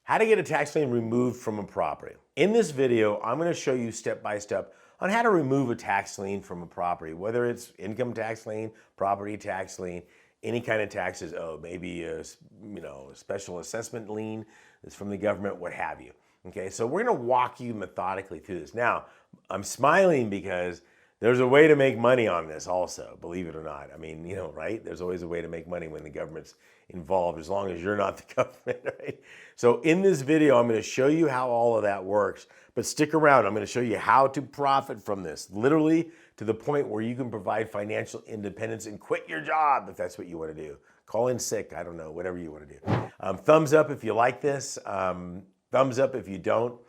How to get a tax lien removed from a property. In this video, I'm going to show you step by step on how to remove a tax lien from a property, whether it's income tax lien, property tax lien, any kind of taxes owed, maybe a special assessment lien that's from the government, what have you. Okay, so we're going to walk you methodically through this. Now, I'm smiling because there's a way to make money on this also, believe it or not. I mean, right? There's always a way to make money when the government's involved, as long as you're not the government, right? So in this video, I'm going to show you how all of that works, but stick around. I'm going to show you how to profit from this, literally to the point where you can provide financial independence and quit your job if that's what you want to do. Call in sick, I don't know, whatever you want to do. Thumbs up if you like this. Thumbs up if you don't.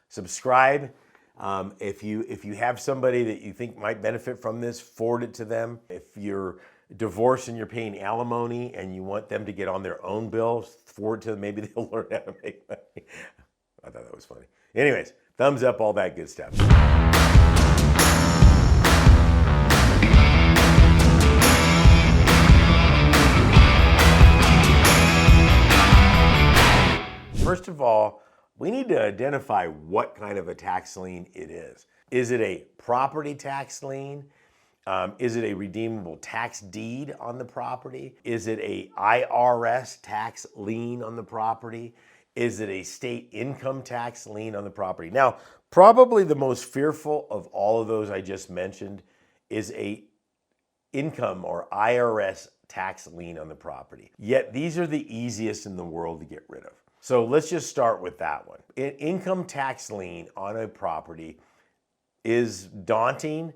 Subscribe. If you have somebody that you think might benefit from this, forward it to them. If you're divorced and you're paying alimony and you want them to get on their own bill, forward to them. Maybe they'll learn how to make money. I thought that was funny. Anyways, thumbs up, all that good stuff. First of all, we need to identify what kind of a tax lien it is. Is it a property tax lien? Is it a redeemable tax deed on the property? Is it a IRS tax lien on the property? Is it a state income tax lien on the property? Now, probably the most fearful of all of those I just mentioned is a income or IRS tax lien on the property. Yet these are the easiest in the world to get rid of. So let's just start with that one. An income tax lien on a property is daunting,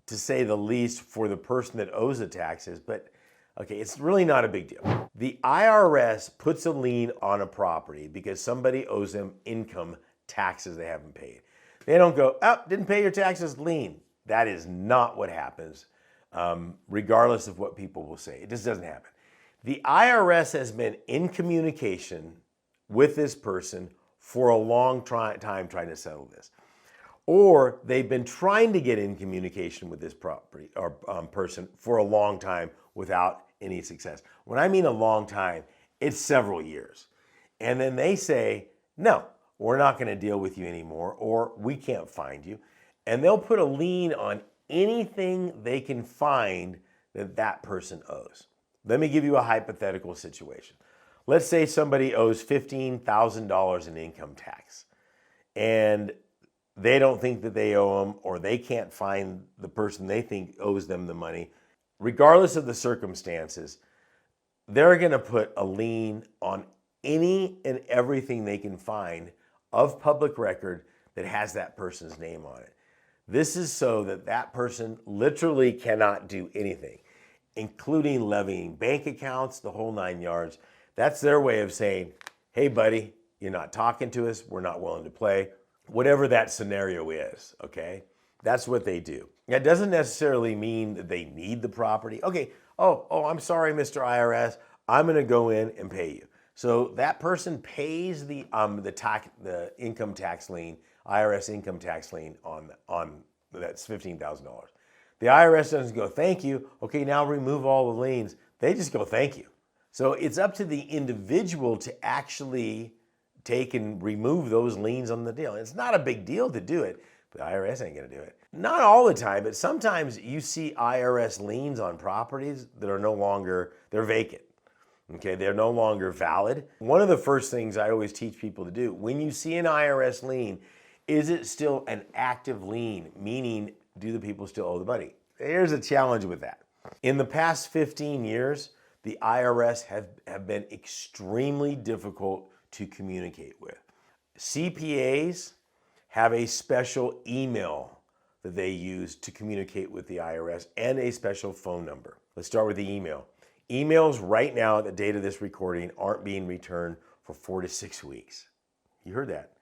to say the least, for the person that owes the taxes, but okay, it's really not a big deal. The IRS puts a lien on a property because somebody owes them income taxes they haven't paid. They don't go, oh, didn't pay your taxes, lien. That is not what happens, regardless of what people will say. It just doesn't happen. The IRS has been in communication with this person for a long time trying to settle this. Or they've been trying to get in communication with this property or person for a long time without any success. When I mean a long time, it's several years. And then they say, no, we're not going to deal with you anymore, or we can't find you. And they'll put a lien on anything they can find that person owes. Let me give you a hypothetical situation. Let's say somebody owes $15,000 in income tax, and they don't think that they owe them, or they can't find the person they think owes them the money. Regardless of the circumstances, they're going to put a lien on any and everything they can find of public record that has that person's name on it. This is so that that person literally cannot do anything, including levying bank accounts, the whole 9 yards. That's their way of saying, hey, buddy, you're not talking to us. We're not willing to play. Whatever that scenario is, okay? That's what they do. That doesn't necessarily mean that they need the property. Okay, I'm sorry, Mr. IRS. I'm going to go in and pay you. So that person pays the income tax lien, IRS income tax lien on that's $15,000. The IRS doesn't go, thank you. Okay, now remove all the liens. They just go, thank you. So it's up to the individual to actually take and remove those liens on the deal. It's not a big deal to do it, but the IRS ain't gonna do it. Not all the time, but sometimes you see IRS liens on properties that are no longer, they're vacant. Okay, they're no longer valid. One of the first things I always teach people to do, when you see an IRS lien, is it still an active lien? Meaning, do the people still owe the money? There's a challenge with that. In the past 15 years, the IRS have been extremely difficult to communicate with. CPAs have a special email that they use to communicate with the IRS and a special phone number. Let's start with the email. Emails right now at the date of this recording aren't being returned for 4 to 6 weeks. You heard that,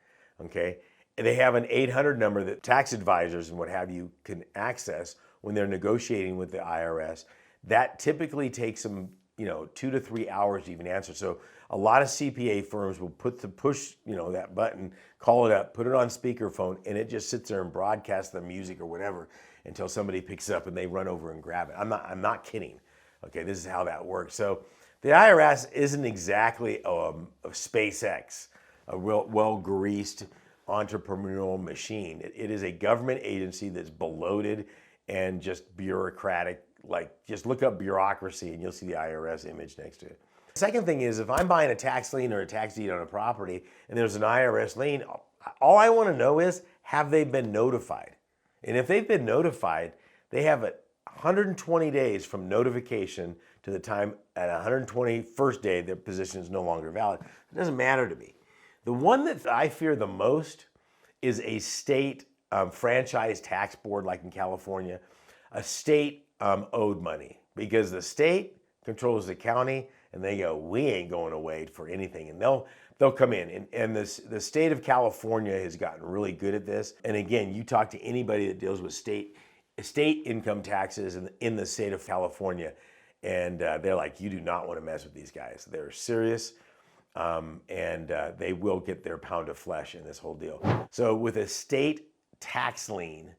okay? And they have an 800 number that tax advisors and what have you can access when they're negotiating with the IRS. That typically takes them 2 to 3 hours to even answer. So a lot of CPA firms will push that button, call it up, put it on speakerphone, and it just sits there and broadcasts the music or whatever until somebody picks it up and they run over and grab it. I'm not kidding. Okay, this is how that works. So the IRS isn't exactly a SpaceX. a real well-greased entrepreneurial machine. It is a government agency that's bloated and just bureaucratic. Like, just look up bureaucracy and you'll see the IRS image next to it. The second thing is, if I'm buying a tax lien or a tax deed on a property and there's an IRS lien, all I want to know is, have they been notified? And if they've been notified, they have 120 days from notification to the time at 121st day their position is no longer valid. It doesn't matter to me. The one that I fear the most is a state franchise tax board, like in California. A state owed money, because the state controls the county and they go, we ain't going away for anything. And they'll come in. And the state of California has gotten really good at this. And again, you talk to anybody that deals with state income taxes in the state of California, and they're like, you do not want to mess with these guys. They're serious, and they will get their pound of flesh in this whole deal. So with a state tax lien,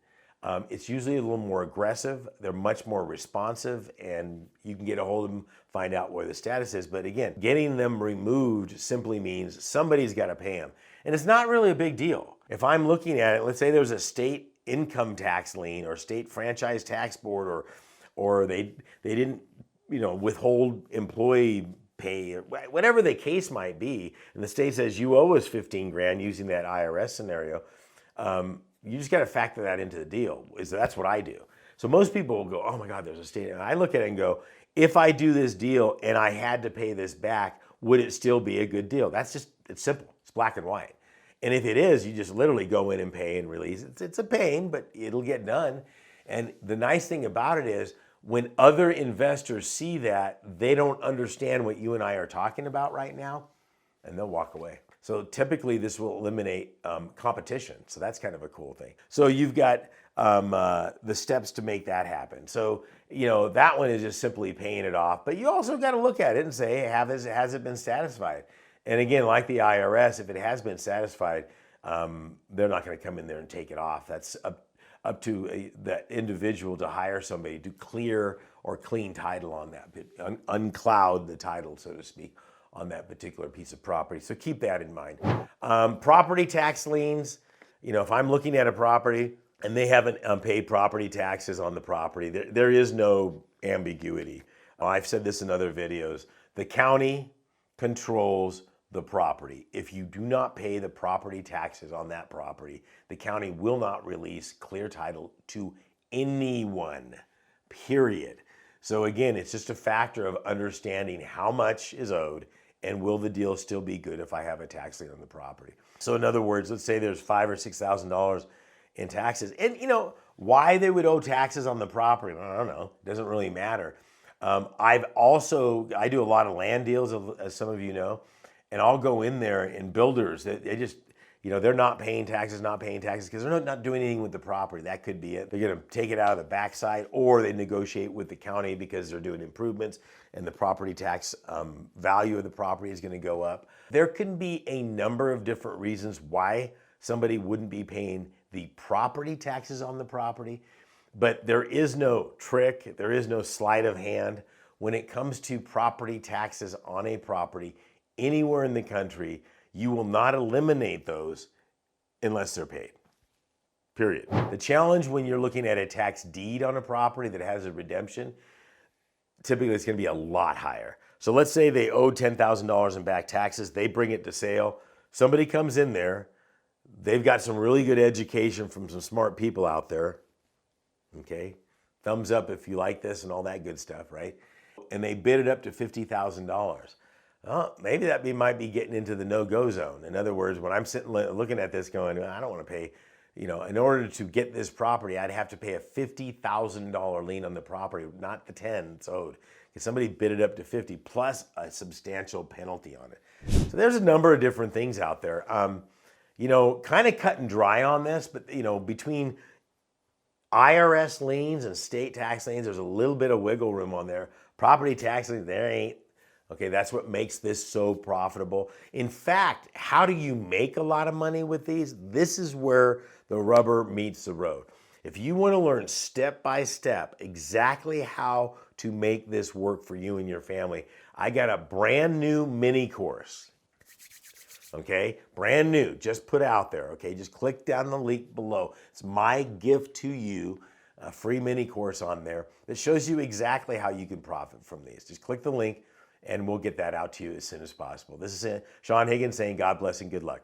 it's usually a little more aggressive. They're much more responsive, and you can get a hold of them, find out where the status is. But again, getting them removed simply means somebody's got to pay them. And it's not really a big deal. If I'm looking at it, let's say there's a state income tax lien or state franchise tax board, or they didn't, withhold employee pay, or whatever the case might be, and the state says you owe us 15 grand using that IRS scenario, you just got to factor that into the deal. That's what I do. So most people will go, oh my God, there's a state. And I look at it and go, if I do this deal and I had to pay this back, would it still be a good deal? It's simple. It's black and white. And if it is, you just literally go in and pay and release. It's a pain, but it'll get done. And the nice thing about it is, when other investors see that, they don't understand what you and I are talking about right now, and they'll walk away. So typically this will eliminate competition. So that's kind of a cool thing. So you've got the steps to make that happen. So, that one is just simply paying it off. But you also got to look at it and say, hey, has it been satisfied? And again, like the IRS, if it has been satisfied, they're not going to come in there and take it off. That's up to that individual to hire somebody to clear or clean title on that, uncloud the title, so to speak, on that particular piece of property. So keep that in mind. Property tax liens, if I'm looking at a property and they haven't paid property taxes on the property, there is no ambiguity. I've said this in other videos. The county controls the property. If you do not pay the property taxes on that property, the county will not release clear title to anyone, period. So again, it's just a factor of understanding how much is owed and will the deal still be good if I have a tax lien on the property. So in other words, let's say there's $5,000 or $6,000 in taxes. And why they would owe taxes on the property, I don't know. It doesn't really matter. I do a lot of land deals, as some of you know, and I'll go in there, and builders, they just, they're not paying taxes because they're not doing anything with the property. That could be it. They're going to take it out of the backside, or they negotiate with the county because they're doing improvements and the property tax value of the property is going to go up. There can be a number of different reasons why somebody wouldn't be paying the property taxes on the property, but there is no trick, there is no sleight of hand when it comes to property taxes on a property anywhere in the country. You will not eliminate those unless they're paid, period. The challenge when you're looking at a tax deed on a property that has a redemption, typically it's going to be a lot higher. So let's say they owe $10,000 in back taxes, they bring it to sale, somebody comes in there, they've got some really good education from some smart people out there, okay? Thumbs up if you like this and all that good stuff, right? And they bid it up to $50,000. Well, maybe that might be getting into the no-go zone. In other words, when I'm sitting looking at this going, I don't want to pay, in order to get this property, I'd have to pay a $50,000 lien on the property, not the 10 it's owed. Because somebody bid it up to 50 plus a substantial penalty on it. So there's a number of different things out there. Kind of cut and dry on this, but between IRS liens and state tax liens, there's a little bit of wiggle room on there. Property tax liens, there ain't. Okay, that's what makes this so profitable. In fact, how do you make a lot of money with these? This is where the rubber meets the road. If you want to learn step by step exactly how to make this work for you and your family, I got a brand new mini course. Okay, brand new, just put out there. Okay, just click down the link below. It's my gift to you, a free mini course on there that shows you exactly how you can profit from these. Just click the link and we'll get that out to you as soon as possible. This is Saen Higgins saying God bless and good luck.